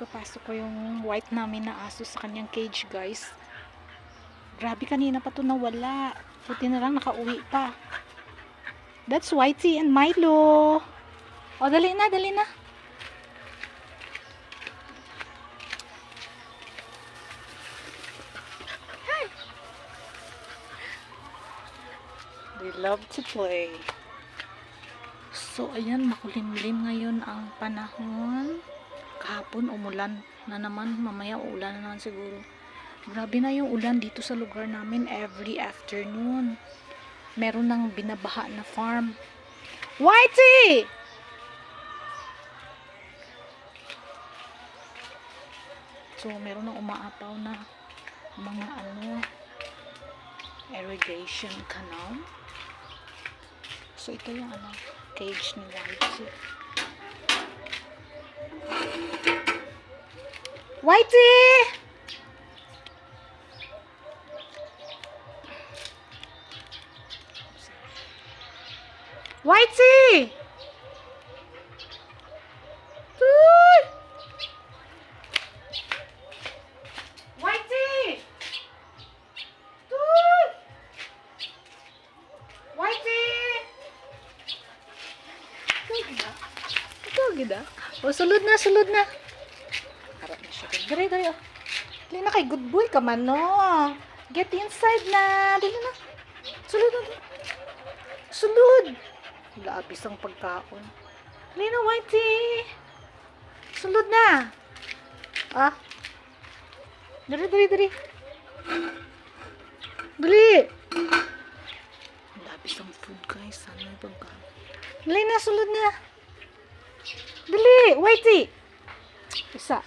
ipapasok ko yung white namin na aso sa kanyang cage, guys. Grabe, kanina pa to nawala. Buti na lang nakauwi pa. That's Whitey and Milo. O, dali na, dali na. Hi. They love to play. So, ayan, makulimlim ngayon ang panahon. Kahapon, umulan na naman. Mamaya, uulan na naman siguro. Grabe na yung ulan dito sa lugar namin every afternoon. Meron ng binabaha na farm. Whitey! So, meron ng umaapaw na mga irrigation canal. So, ito yung cage ni Whitey. Whitey! Whitey! Whitey! Whitey! Ikaw gida? O, sulod na, sulod na. Harap na siya. Dari, dari, oh. Dali na kay good boy ka man, no? Get inside na. Dali na. Sulod na. Sulod. Labis ang pagkaon. Dali na, Whitey. Sulod na. Ah. Dari, dari, dari. Dali. Labis ang food, guys. Sana yung pagkaon. Dali na, sulod na. Dali, Whitey. Isa.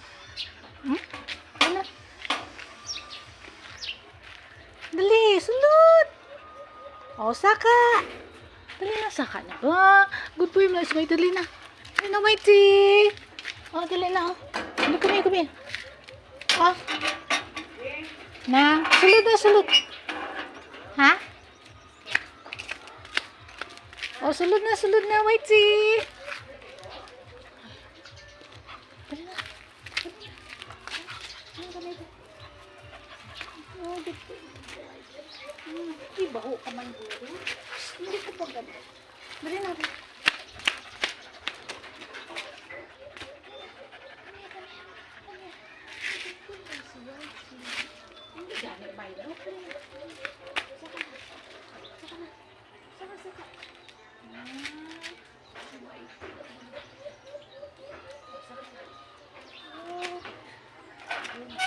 Ano? Dali, sulod. O, saka. Dali na, saka na. Good boy mo. Dali na. Dali na, Whitey. O, dali na. Dali, come here, come here. O. Na, sulod na, sulod. Ha? O, sulod na, Whitey. Dali na. Ibaho ka man dito. Hindi ko pa ganda. Dali na. Hindi gani ba ito? Saka na. Saka na. Saka, saka. Saka.